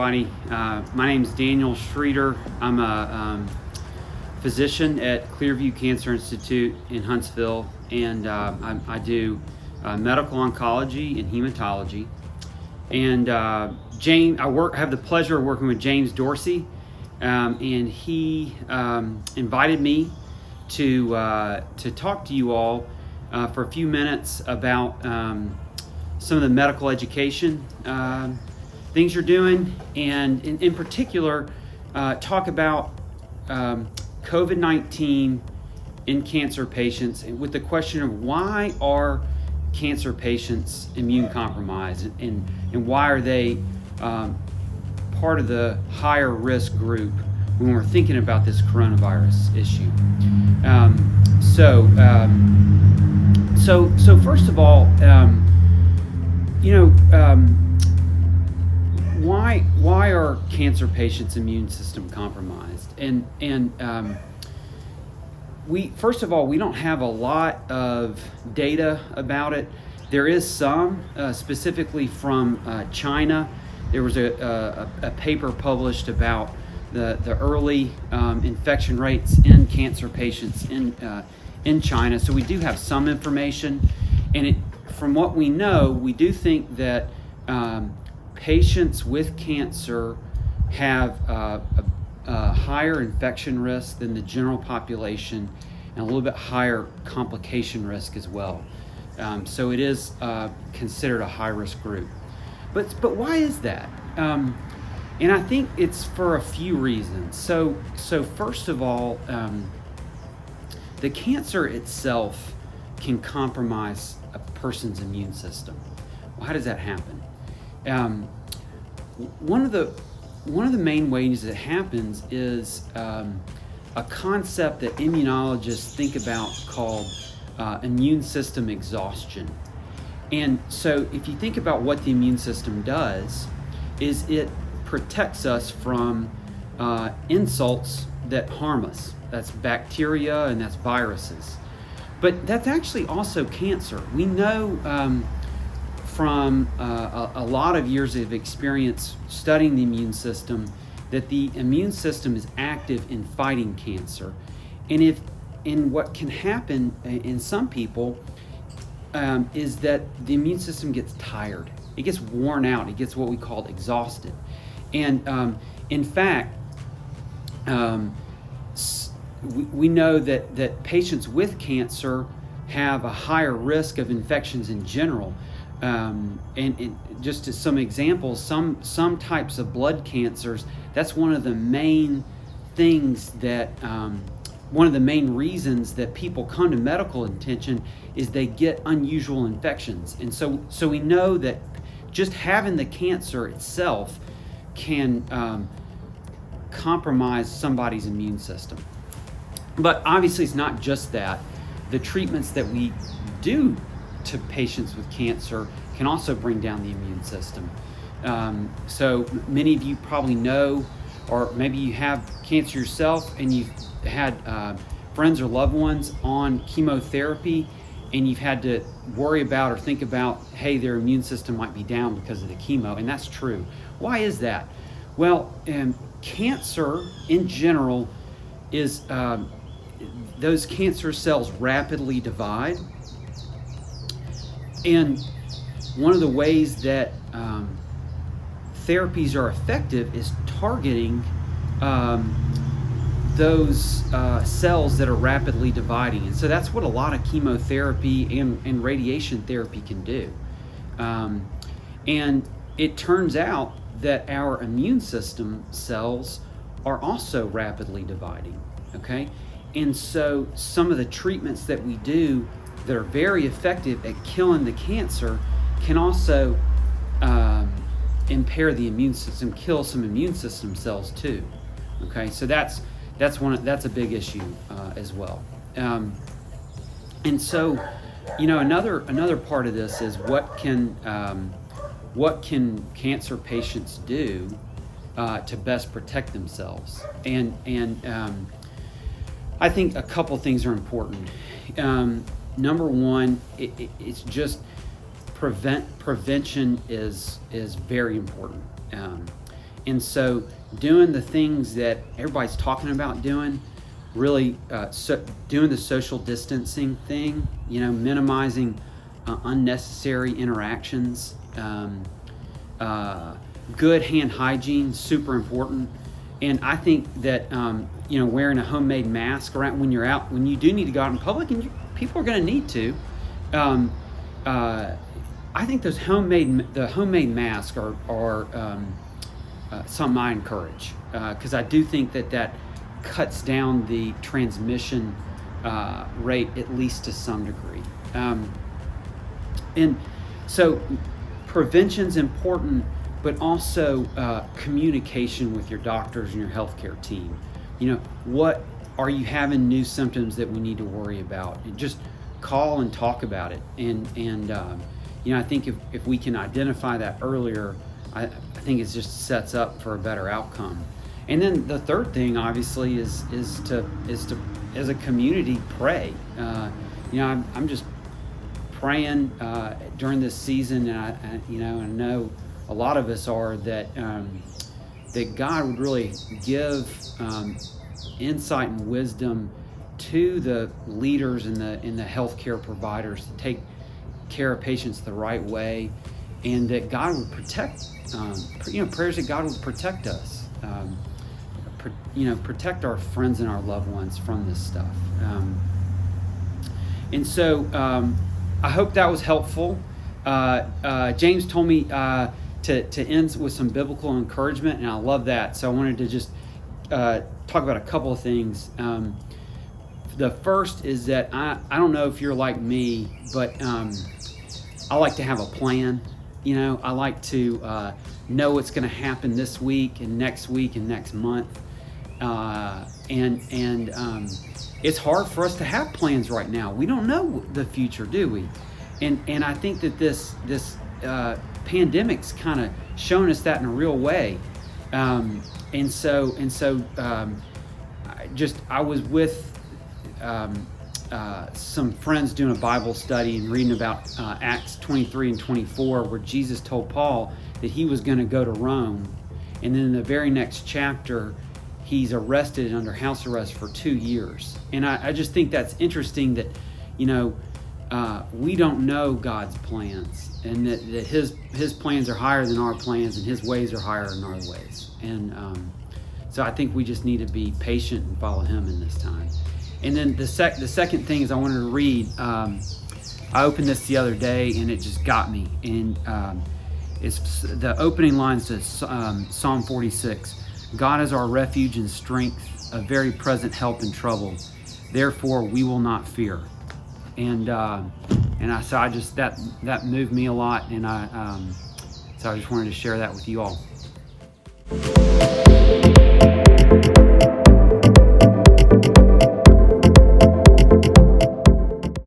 everybody. My name is Daniel Schreeder. I'm a physician at Clearview Cancer Institute in Huntsville, and I do medical oncology and hematology. And James, I have the pleasure of working with James Dorsey, and he invited me to talk to you all for a few minutes about some of the medical education things you're doing, and in particular, talk about COVID-19 in cancer patients with the question of why are cancer patients immune compromised, and why are they part of the higher risk group when we're thinking about this coronavirus issue. So first of all, why are cancer patients' immune system compromised? And we don't have a lot of data about it. There is some, specifically from China. There was a paper published about the early infection rates in cancer patients in China. So we do have some information, and from what we know, we do think that patients with cancer have a higher infection risk than the general population, and a little bit higher complication risk as well. So it is considered a high-risk group. But why is that? And I think it's for a few reasons. So first of all, the cancer itself can compromise a person's immune system. Well, how does that happen? One of the main ways it happens is a concept that immunologists think about called immune system exhaustion. And so if you think about what the immune system does, is it protects us from insults that harm us. That's bacteria and that's viruses. But that's actually also cancer. We know from a lot of years of experience studying the immune system that the immune system is active in fighting cancer. And what can happen in some people is that the immune system gets tired. It gets worn out. It gets what we call exhausted. And in fact, we know that patients with cancer have a higher risk of infections in general. And just as some examples, some types of blood cancers, that's one of the main things that, one of the main reasons that people come to medical attention is they get unusual infections. And so we know that just having the cancer itself can compromise somebody's immune system. But obviously it's not just that. The treatments that we do to patients with cancer can also bring down the immune system. So many of you probably know, or maybe you have cancer yourself and you've had friends or loved ones on chemotherapy, and you've had to worry about or think about, hey, their immune system might be down because of the chemo, and that's true. Why is that? Well, cancer in general is, those cancer cells rapidly divide, and one of the ways that therapies are effective is targeting those cells that are rapidly dividing. And so that's what a lot of chemotherapy and radiation therapy can do. And it turns out that our immune system cells are also rapidly dividing, okay? And so some of the treatments that we do that are very effective at killing the cancer can also impair the immune system, kill some immune system cells too. Okay, so that's a big issue as well. And so, another part of this is what can cancer patients do to best protect themselves? And I think a couple things are important. Number one, it's just prevention is very important. And so doing the things that everybody's talking about doing, really doing the social distancing thing, minimizing unnecessary interactions, good hand hygiene, super important. And I think that wearing a homemade mask around when you're out, when you do need to go out in public, and people are going to need to. I think the homemade masks are something I encourage, because I do think that cuts down the transmission rate, at least to some degree. And so prevention's important, but also communication with your doctors and your healthcare team. What are you having new symptoms that we need to worry about? And just call and talk about it. And I think if we can identify that earlier, I think it just sets up for a better outcome. And then the third thing, obviously, is to as a community pray. I'm just praying during this season, and I know a lot of us are, that God would really give insight and wisdom to the leaders and the healthcare providers to take care of patients the right way, and that God would protect. Prayers that God would protect us. Protect our friends and our loved ones from this stuff. And so I hope that was helpful. James told me to end with some biblical encouragement, and I love that. So I wanted to just talk about a couple of things. The first is that I don't know if you're like me, but I like to have a plan. I like to know what's going to happen this week and next month. And it's hard for us to have plans right now. We don't know the future, do we? And I think that this pandemic's kind of shown us that in a real way. And so I was with some friends doing a Bible study and reading about Acts 23 and 24, where Jesus told Paul that he was going to go to Rome. And then in the very next chapter, he's arrested and under house arrest for 2 years. And I just think that's interesting that, we don't know God's plans, and that his plans are higher than our plans, and his ways are higher than our ways. And so I think we just need to be patient and follow him in this time. And then the second thing is I wanted to read. I opened this the other day, and it just got me. And it's the opening lines to Psalm 46. God is our refuge and strength, a very present help in trouble. Therefore, we will not fear. And that moved me a lot, and so I just wanted to share that with you all.